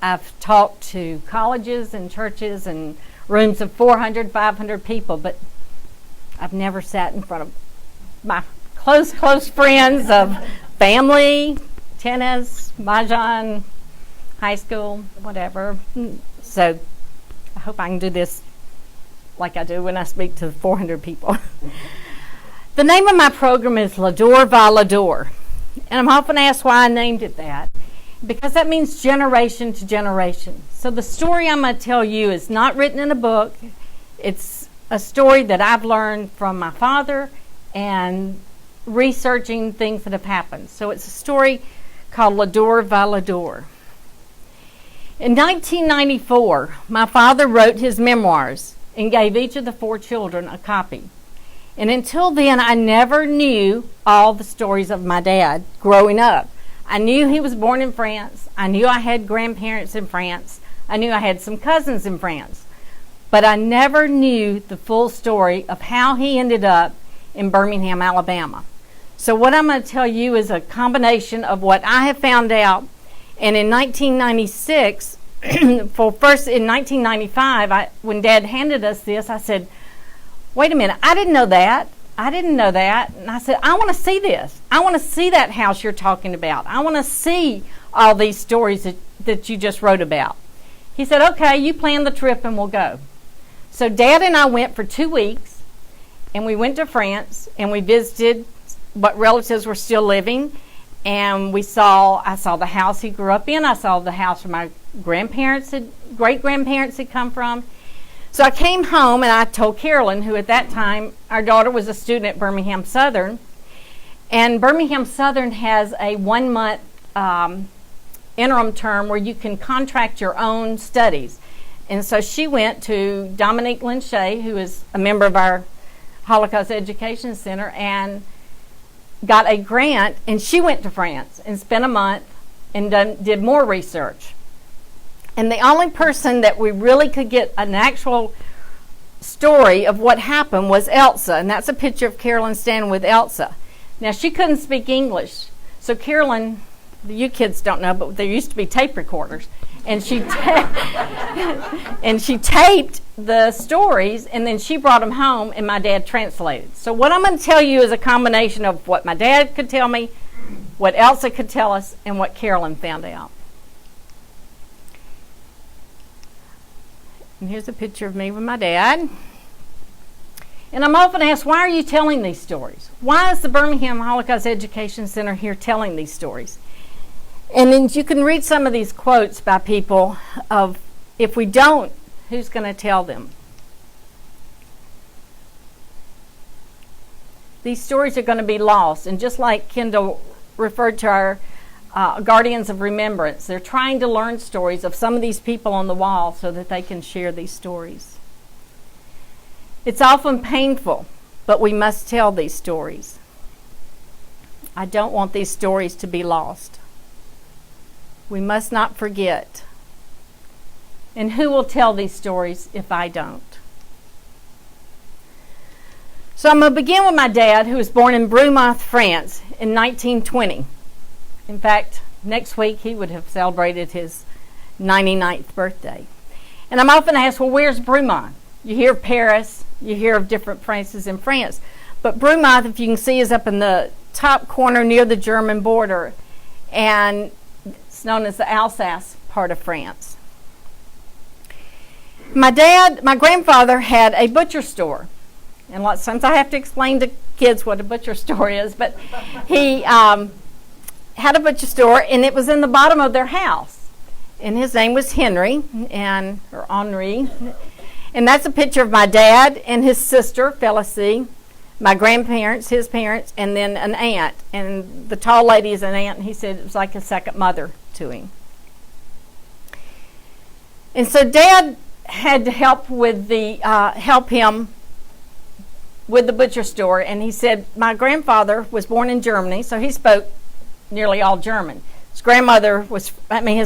I've talked to colleges and churches and rooms of 400, 500 people, but I've never sat in front of my close friends of family, tennis, mahjong, high school, whatever. So I hope I can do this like I do when I speak to 400 people. The name of my program is L'Adore Va L'Adore. And I'm often asked why I named it that. Because that means generation to generation. So the story I'm going to tell you is not written in a book. It's a story that I've learned from my father and researching things that have happened. So it's a story called L'Adore Va L'Adore. In 1994, my father wrote his memoirs and gave each of the 4 children a copy. And until then, I never knew all the stories of my dad growing up. I knew he was born in France. I knew I had grandparents in France. I knew I had some cousins in France. But I never knew the full story of how he ended up in Birmingham, Alabama. So what I'm going to tell you is a combination of what I have found out. And in 1996, first in 1995, when Dad handed us this, I said, wait a minute, I didn't know that. I didn't know that. And I said, I want to see this. I want to see that house you're talking about. I want to see all these stories that you just wrote about. He said, okay, you plan the trip and we'll go. So Dad and I went for 2 weeks, and we went to France, and we visited what relatives were still living, and I saw the house he grew up in. I saw the house where my great-grandparents had come from. So I came home and I told Carolyn, who at that time, our daughter was a student at Birmingham Southern. And Birmingham Southern has a 1-month interim term where you can contract your own studies. And so she went to Dominique Linchay, who is a member of our Holocaust Education Center, and got a grant. And she went to France and spent a month and did more research. And the only person that we really could get an actual story of what happened was Elsa. And that's a picture of Carolyn standing with Elsa. Now, she couldn't speak English. So Carolyn, you kids don't know, but there used to be tape recorders. And she taped the stories, and then she brought them home, and my dad translated. So what I'm going to tell you is a combination of what my dad could tell me, what Elsa could tell us, and what Carolyn found out. And here's a picture of me with my dad. And I'm often asked, why are you telling these stories? Why is the Birmingham Holocaust Education Center here telling these stories? And then you can read some of these quotes by people of, if we don't, who's going to tell them? These stories are going to be lost. And just like Kendall referred to our Guardians of Remembrance, they're trying to learn stories of some of these people on the wall so that they can share these stories. It's often painful, but we must tell these stories. I don't want these stories to be lost. We must not forget. And who will tell these stories if I don't? So I'm going to begin with my dad, who was born in Brumath, France in 1920. In fact, next week he would have celebrated his 99th birthday. And I'm often asked, well, where's Brumath? You hear of Paris, you hear of different places in France. But Brumath, if you can see, is up in the top corner near the German border. And it's known as the Alsace part of France. My grandfather had a butcher store. And lots of times I have to explain to kids what a butcher store is. But he had a butcher store, and it was in the bottom of their house. And his name was Henry, or Henri. And that's a picture of my dad and his sister, Felicie, my grandparents, his parents, and then an aunt. And the tall lady is an aunt, and he said it was like a second mother to him. And so Dad had to help him with the butcher store, and he said my grandfather was born in Germany, so he spoke nearly all German. His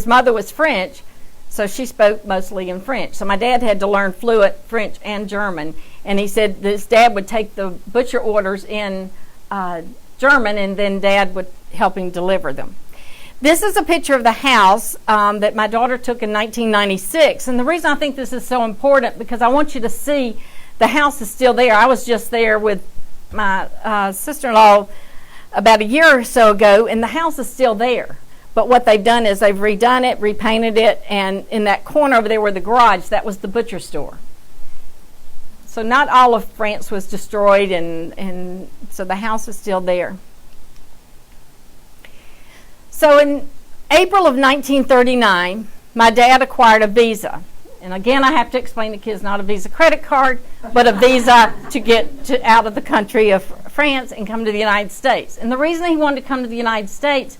mother was French, so she spoke mostly in French. So my dad had to learn fluent French and German, and he said his dad would take the butcher orders in German, and then Dad would help him deliver them. This is a picture of the house that my daughter took in 1996. And the reason I think this is so important, because I want you to see the house is still there. I was just there with my sister-in-law about a year or so ago, and the house is still there. But what they've done is they've redone it, repainted it, and in that corner over there where the garage, that was the butcher store. So not all of France was destroyed, and so the house is still there. So in April of 1939, my dad acquired a Visa. And again, I have to explain to kids, not a Visa credit card, but a Visa to get out of the country of France and come to the United States. And the reason he wanted to come to the United States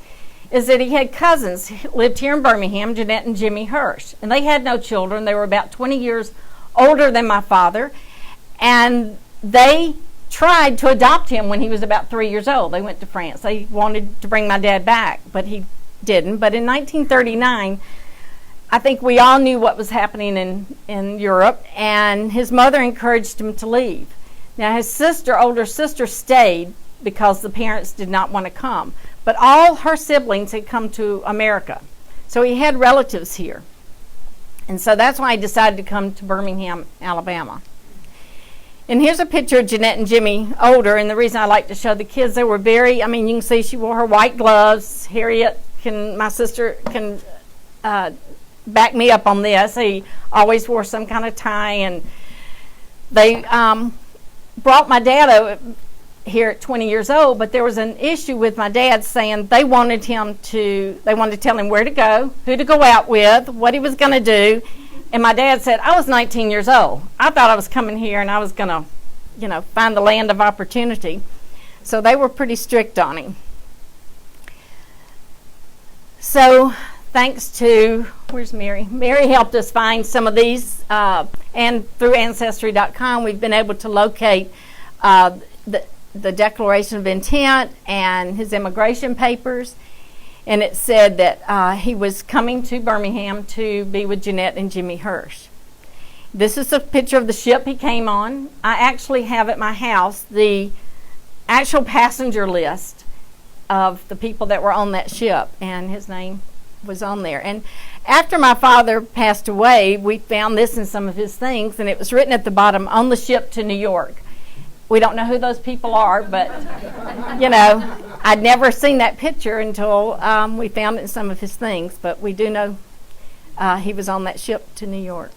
is that he had cousins who lived here in Birmingham, Jeanette and Jimmy Hirsch. And they had no children. They were about 20 years older than my father. And they tried to adopt him when he was about 3 years old. They went to France. They wanted to bring my dad back, but he didn't. But in 1939, I think we all knew what was happening in Europe, and his mother encouraged him to leave. Now, his older sister, stayed because the parents did not want to come. But all her siblings had come to America. So he had relatives here. And so that's why he decided to come to Birmingham, Alabama. And here's a picture of Jeanette and Jimmy older, and the reason I like to show the kids, they were very, you can see she wore her white gloves. Harriet, my sister, can back me up on this. He always wore some kind of tie, and they brought my dad over here at 20 years old, but there was an issue with my dad saying they wanted to tell him where to go, who to go out with, what he was going to do. And my dad said, I was 19 years old. I thought I was coming here and I was going to, find the land of opportunity. So they were pretty strict on him. So thanks to, where's Mary? Mary helped us find some of these. And through Ancestry.com, we've been able to locate the Declaration of Intent and his immigration papers. And it said that he was coming to Birmingham to be with Jeanette and Jimmy Hirsch. This is a picture of the ship he came on. I actually have at my house the actual passenger list of the people that were on that ship, and his name was on there. And after my father passed away, we found this in some of his things, and it was written at the bottom, on the ship to New York. We don't know who those people are, but, I'd never seen that picture until we found it in some of his things, but we do know he was on that ship to New York.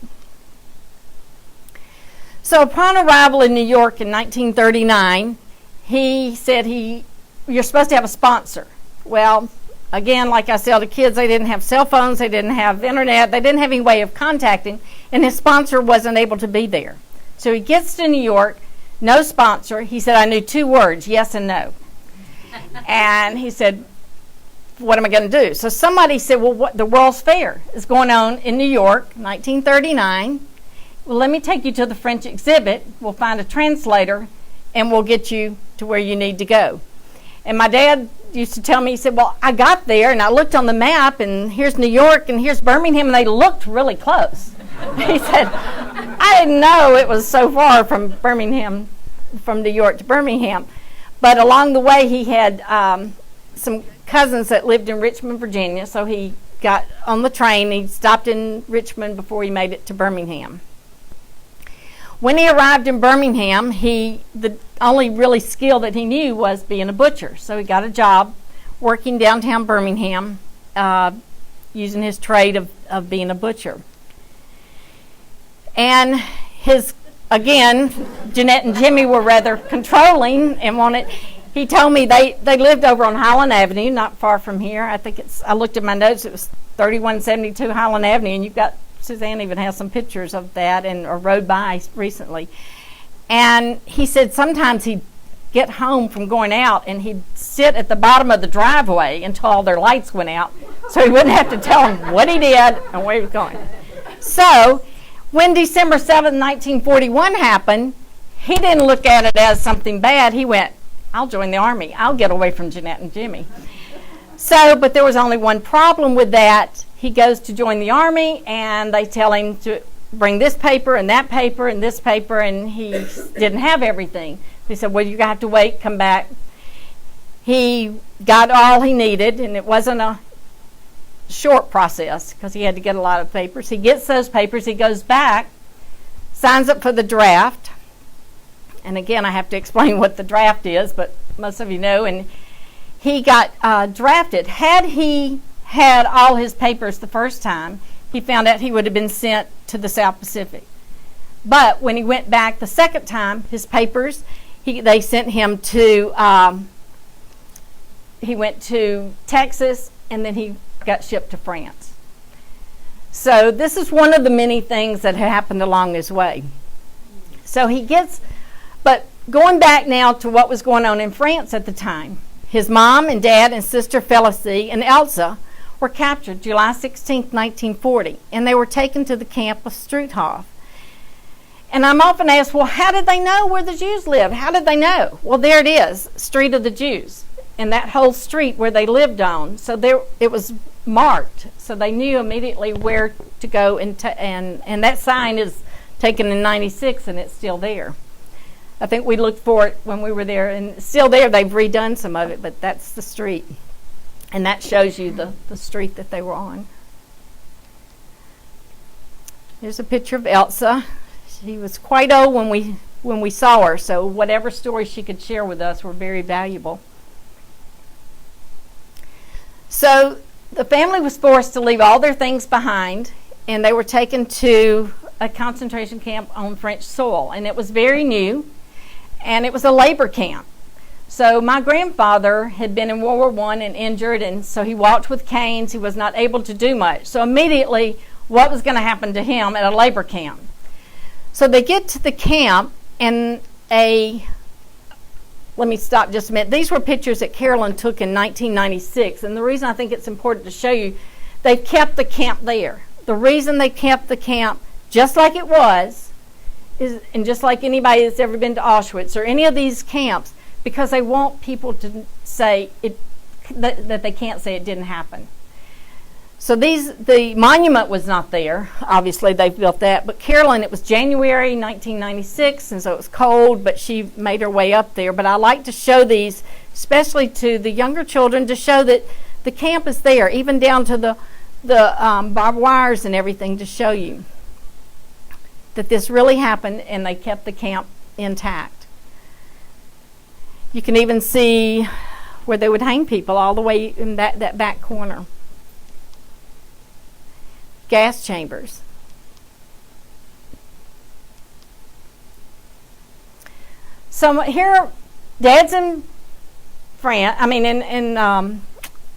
So upon arrival in New York in 1939, he said you're supposed to have a sponsor. Well, again, like I tell the kids, they didn't have cell phones, they didn't have internet, they didn't have any way of contacting, and his sponsor wasn't able to be there. So he gets to New York, no sponsor. He said, I knew 2 words, yes and no. And he said, what am I going to do? So somebody said, well, the World's Fair is going on in New York, 1939. Well, let me take you to the French exhibit. We'll find a translator, and we'll get you to where you need to go. And my dad used to tell me, he said, well, I got there, and I looked on the map, and here's New York, and here's Birmingham, and they looked really close. He said, I didn't know it was so far from Birmingham, from New York to Birmingham. But along the way, he had some cousins that lived in Richmond, Virginia, so he got on the train. He stopped in Richmond before he made it to Birmingham. When he arrived in Birmingham, the only really skill that he knew was being a butcher. So he got a job working downtown Birmingham, using his trade of being a butcher. And again, Jeanette and Jimmy were rather controlling and wanted. He told me they lived over on Highland Avenue, not far from here. I looked at my notes, it was 3172 Highland Avenue, and Suzanne even has some pictures of that or rode by recently. And he said sometimes he'd get home from going out and he'd sit at the bottom of the driveway until all their lights went out, so he wouldn't have to tell them what he did and where he was going. So when December 7th, 1941 happened, he didn't look at it as something bad. He went, I'll join the Army. I'll get away from Jeanette and Jimmy. But there was only one problem with that. He goes to join the Army, and they tell him to bring this paper and that paper and this paper, and he didn't have everything. They said, well, you have to wait, come back. He got all he needed, and it wasn't a short process because he had to get a lot of papers. He gets those papers, he goes back, signs up for the draft. And again, I have to explain what the draft is, but most of you know. And he got drafted. Had he had all his papers the first time, he found out he would have been sent to the South Pacific. But when he went back the second time, his papers, they sent him to, he went to Texas, and then he got shipped to France. So this is one of the many things that happened along his way. So he gets, but going back now to what was going on in France at the time, his mom and dad and sister Felicie and Elsa were captured July 16, 1940, and they were taken to the camp of Struthof. And I'm often asked, well, how did they know where the Jews lived? How did they know? Well, there it is, Street of the Jews, and that whole street where they lived on. So there, it was marked, so they knew immediately where to go, and that sign is taken in 96, and it's still there. I think we looked for it when we were there, and it's still there. They've redone some of it, but that's the street. And that shows you the street that they were on. Here's a picture of Elsa. She was quite old when we saw her, so whatever stories she could share with us were very valuable. So the family was forced to leave all their things behind, and they were taken to a concentration camp on French soil, and it was very new, and it was a labor camp. So my grandfather had been in World War I and injured, and so he walked with canes. He was not able to do much. So immediately, what was going to happen to him at a labor camp? So they get to the camp, and let me stop just a minute. These were pictures that Carolyn took in 1996, and the reason I think it's important to show you, they've kept the camp there. The reason they kept the camp just like it was, and just like anybody that's ever been to Auschwitz or any of these camps, because they want people to say that they can't say it didn't happen. So the monument was not there. Obviously, they built that. But Carolyn, it was January 1996, and so it was cold, but she made her way up there. But I like to show these, especially to the younger children, to show that the camp is there, even down to the barbed wires and everything, to show you that this really happened, and they kept the camp intact. You can even see where they would hang people all the way in that back corner. Gas chambers. So here, Dad's in France. I mean, in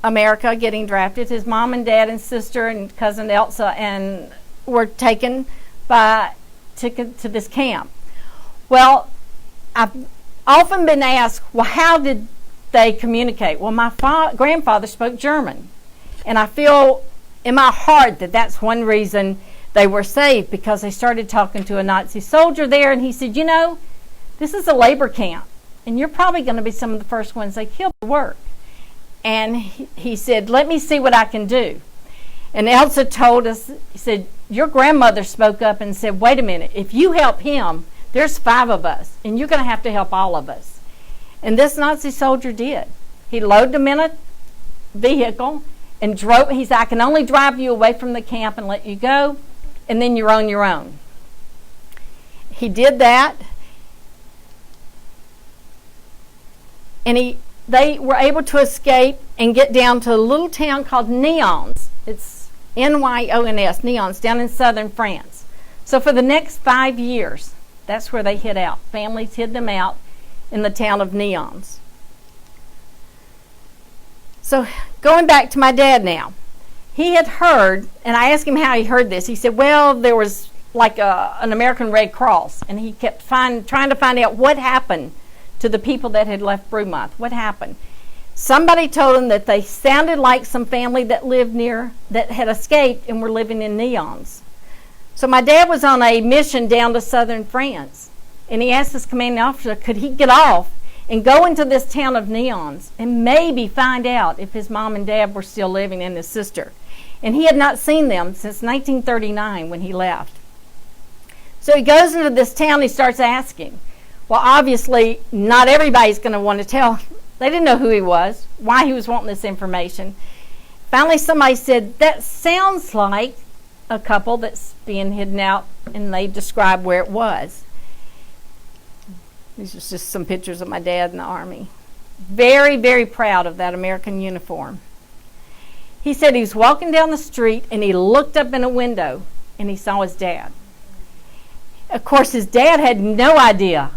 America, getting drafted. His mom and dad and sister and cousin Elsa and were taken to this camp. Well, I've often been asked, well, how did they communicate? Well, my grandfather spoke German, and I feel in my heart that that's one reason they were saved, because they started talking to a Nazi soldier there, and he said, you know, this is a labor camp, and you're probably going to be some of the first ones they kill to work. And he said, let me see what I can do. And Elsa told us, he said, your grandmother spoke up and said, wait a minute, if you help him, there's 5 of us, and you're going to have to help all of us. And this Nazi soldier did. He loaded them in a vehicle and drove. He said, I can only drive you away from the camp and let you go, and then you're on your own. He did that, and they were able to escape and get down to a little town called Nyons. It's Nyons, Nyons, down in southern France. So for the next 5 years, that's where they hid out. Families hid them out in the town of Nyons. So going back to my dad now, he had heard, and I asked him how he heard this. He said, well, there was like an American Red Cross, and he kept trying to find out what happened to the people that had left Brumath. What happened? Somebody told him that they sounded like some family that lived near, that had escaped and were living in Nyons. So my dad was on a mission down to southern France, and he asked his commanding officer, could he get off and go into this town of Nyons and maybe find out if his mom and dad were still living, and his sister. And he had not seen them since 1939 when he left. So he goes into this town, he starts asking. Well, obviously, not everybody's going to want to tell. They didn't know who he was, why he was wanting this information. Finally, somebody said, that sounds like a couple that's being hidden out, and they described where it was. These are just some pictures of my dad in the Army. Very, very proud of that American uniform. He said he was walking down the street and he looked up in a window and he saw his dad. Of course, his dad had no idea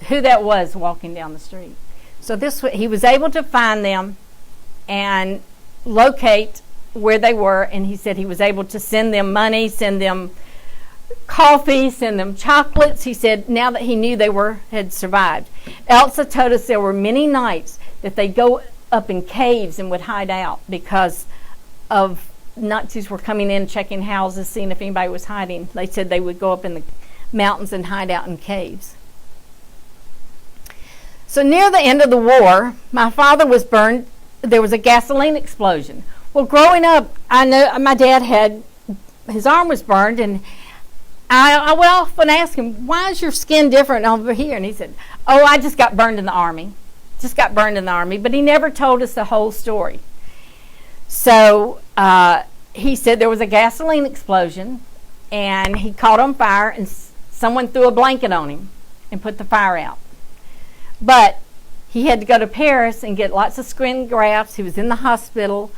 who that was walking down the street. So he was able to find them and locate where they were, and he said he was able to send them money, send them coffee, send them chocolates. He said now that he knew they had survived. Elsa told us there were many nights that they'd go up in caves and would hide out because of Nazis were coming in, checking houses, seeing if anybody was hiding. They said they would go up in the mountains and hide out in caves. So near the end of the war, my father was burned. There was a gasoline explosion. Well, growing up, I know my dad had, his arm was burned, and I would often ask him, why is your skin different over here? And he said, oh, I just got burned in the Army. Just got burned in the Army. But he never told us the whole story. So he said there was a gasoline explosion, and he caught on fire, and someone threw a blanket on him and put the fire out. But he had to go to Paris and get lots of skin grafts. He was in the hospital.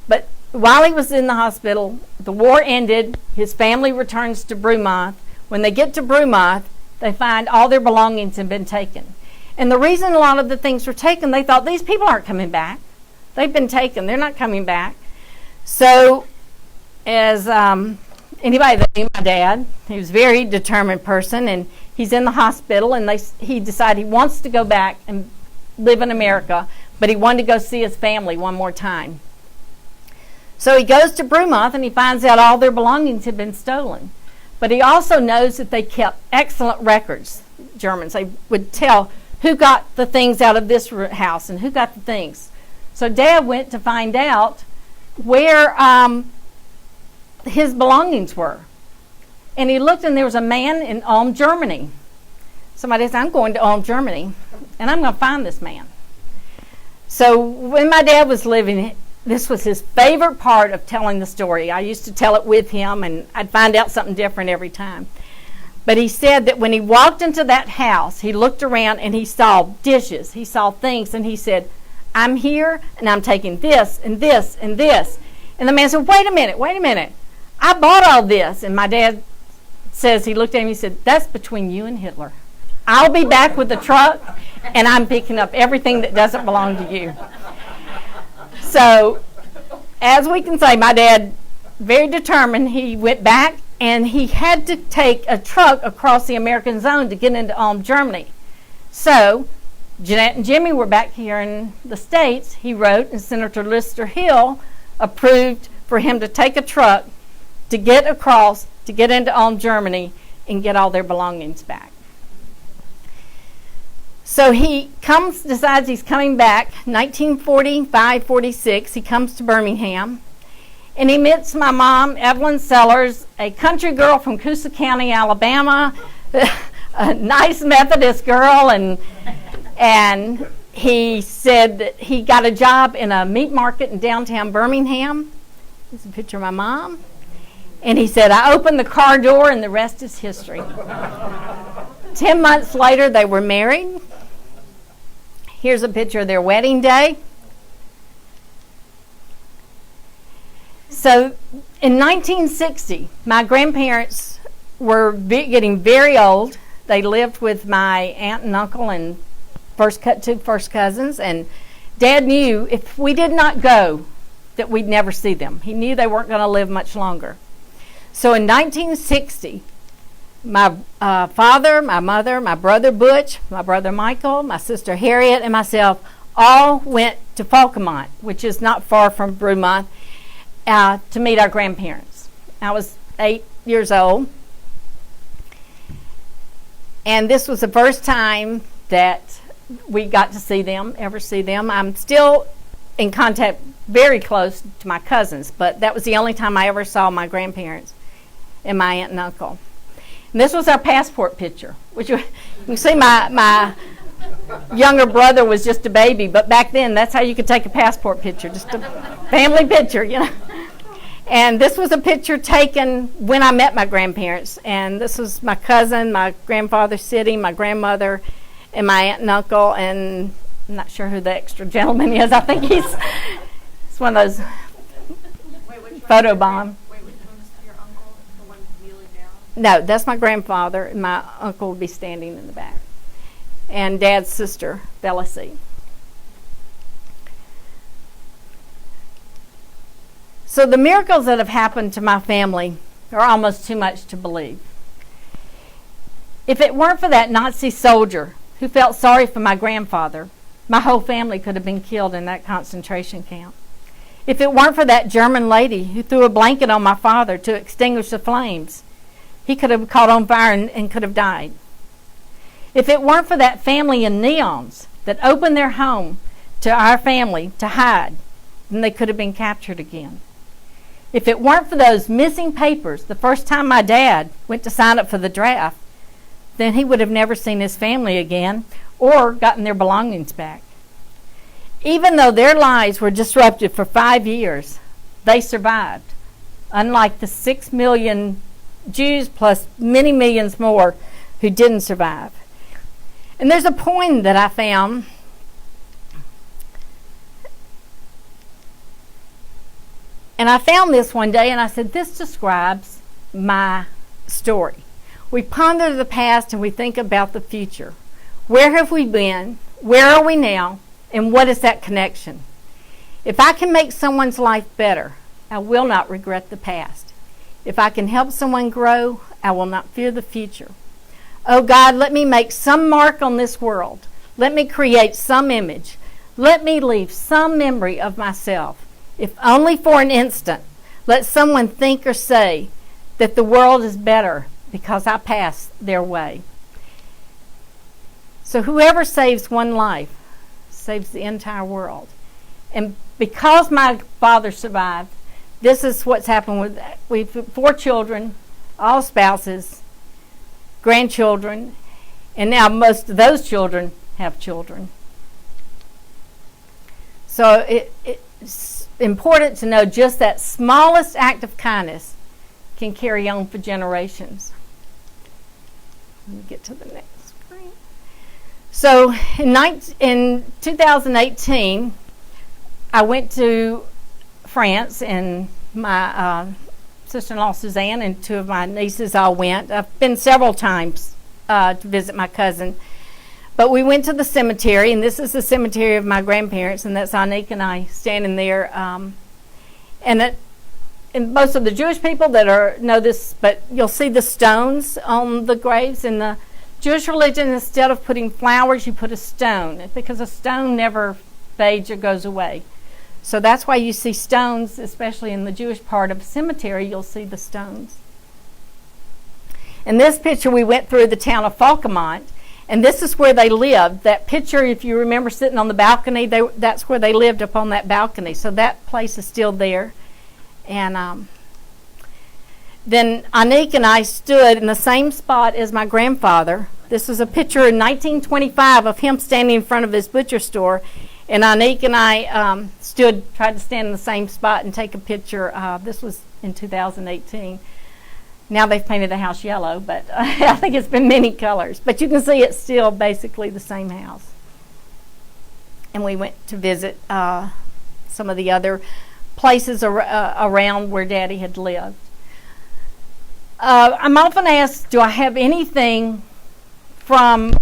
But while he was in the hospital, the war ended. His family returns to Brumath. When they get to Brumath, they find all their belongings had been taken. And the reason a lot of the things were taken, they thought, these people aren't coming back. They've been taken. They're not coming back. So as anybody that knew my dad, he was a very determined person, and he's in the hospital, and he decided he wants to go back and live in America, but he wanted to go see his family one more time. So he goes to Brumath, and he finds out all their belongings had been stolen. But he also knows that they kept excellent records, Germans. They would tell who got the things out of this house and who got the things. So Dad went to find out where his belongings were. And he looked, and there was a man in Ulm, Germany. Somebody said, I'm going to Ulm, Germany, and I'm going to find this man. So when my dad was living, this was his favorite part of telling the story. I used to tell it with him, and I'd find out something different every time. But he said that when he walked into that house, he looked around and he saw dishes, he saw things, and he said, I'm here, and I'm taking this and this and this. And the man said, wait a minute. I bought all this. And my dad says, he looked at him and he said, that's between you and Hitler. I'll be back with the truck, and I'm picking up everything that doesn't belong to you. So, as we can say, my dad, very determined, he went back, and he had to take a truck across the American zone to get into Ulm, Germany. So, Jeanette and Jimmy were back here in the States. He wrote, and Senator Lister Hill approved for him to take a truck to get across, to get into Ulm, Germany, and get all their belongings back. So he decides he's coming back, 1945-46, he comes to Birmingham, and he meets my mom, Evelyn Sellers, a country girl from Coosa County, Alabama, a nice Methodist girl, and he said that he got a job in a meat market in downtown Birmingham. There's a picture of my mom. And he said, I opened the car door, and the rest is history. 10 months later, they were married. Here's a picture of their wedding day. So in 1960, my grandparents were getting very old. They lived with my aunt and uncle and two first cousins. And Dad knew if we did not go, that we'd never see them. He knew they weren't going to live much longer. So in 1960, my father, my mother, my brother Butch, my brother Michael, my sister Harriet, and myself all went to Falcomont, which is not far from Brumath, to meet our grandparents. I was 8 years old, and this was the first time that we got to see them, ever see them. I'm still in contact very close to my cousins, but that was the only time I ever saw my grandparents and my aunt and uncle. And this was our passport picture, which you can see my younger brother was just a baby, but back then that's how you could take a passport picture, just a family picture, you know. And this was a picture taken when I met my grandparents. And this was my cousin, my grandfather sitting, my grandmother, and my aunt and uncle. And I'm not sure who the extra gentleman is. I think he's one of those photo bomb. Wait, which one is your uncle? The one kneeling down? No, that's my grandfather, and my uncle would be standing in the back. And Dad's sister, Felicity. So the miracles that have happened to my family are almost too much to believe. If it weren't for that Nazi soldier who felt sorry for my grandfather, my whole family could have been killed in that concentration camp. If it weren't for that German lady who threw a blanket on my father to extinguish the flames, he could have caught on fire and could have died. If it weren't for that family in neons that opened their home to our family to hide, then they could have been captured again. If it weren't for those missing papers the first time my dad went to sign up for the draft, then he would have never seen his family again or gotten their belongings back. Even though their lives were disrupted for 5 years, they survived, unlike the 6 million Jews plus many millions more who didn't survive. And there's a poem that I found. And I found this one day and I said, this describes my story. We ponder the past and we think about the future. Where have we been? Where are we now? And what is that connection? If I can make someone's life better, I will not regret the past. If I can help someone grow, I will not fear the future. Oh God, let me make some mark on this world. Let me create some image. Let me leave some memory of myself. If only for an instant, let someone think or say that the world is better because I passed their way. So whoever saves one life saves the entire world. And because my father survived, this is what's happened with we've 4 children, all spouses, grandchildren, and now most of those children have children. So it's important to know just that smallest act of kindness can carry on for generations. Let me get to the next screen. So in 2018, I went to France, and my sister-in-law Suzanne and 2 of my nieces all went. I've been several times to visit my cousin. But we went to the cemetery, and this is the cemetery of my grandparents, and that's Anik and I standing there. And most of the Jewish people that know this, but you'll see the stones on the graves. In the Jewish religion, instead of putting flowers, you put a stone, because a stone never fades or goes away. So that's why you see stones, especially in the Jewish part of the cemetery, you'll see the stones. In this picture, we went through the town of Falcamont. And this is where they lived. That picture, if you remember sitting on the balcony, that's where they lived, up on that balcony. So that place is still there. And then Anik and I stood in the same spot as my grandfather. This was a picture in 1925 of him standing in front of his butcher store. And Anik and I tried to stand in the same spot and take a picture. This was in 2018. Now they've painted the house yellow, but I think it's been many colors. But you can see it's still basically the same house. And we went to visit some of the other places around where Daddy had lived. I'm often asked, do I have anything from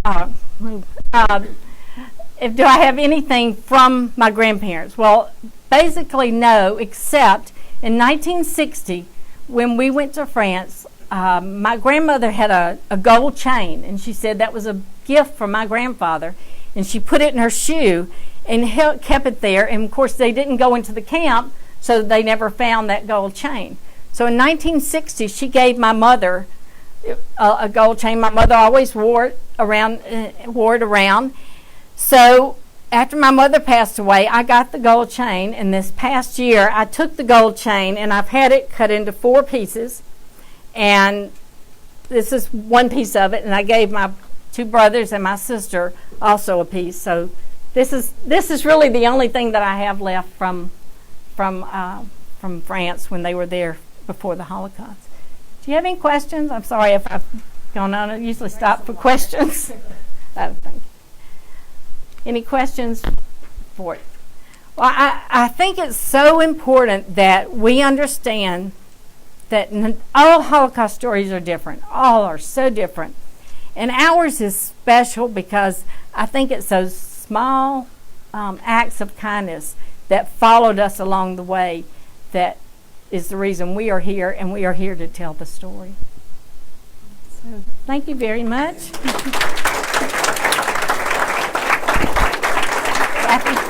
my grandparents? Well, basically no, except in 1960, when we went to France, my grandmother had a gold chain, and she said that was a gift from my grandfather, and she put it in her shoe and kept it there. And of course they didn't go into the camp, so they never found that gold chain. So in 1960, she gave my mother a gold chain. My mother always wore it around. So after my mother passed away, I got the gold chain, and this past year I took the gold chain and I've had it cut into 4 pieces, and this is one piece of it, and I gave my 2 brothers and my sister also a piece. So this is really the only thing that I have left from from France when they were there before the Holocaust. Do you have any questions? I'm sorry if I've gone on. I usually stop for questions. Oh, thank you. Any questions for it? Well, I think it's so important that we understand that all Holocaust stories are different. All are so different. And ours is special because I think it's those small acts of kindness that followed us along the way that is the reason we are here, and we are here to tell the story. So thank you very much. Happy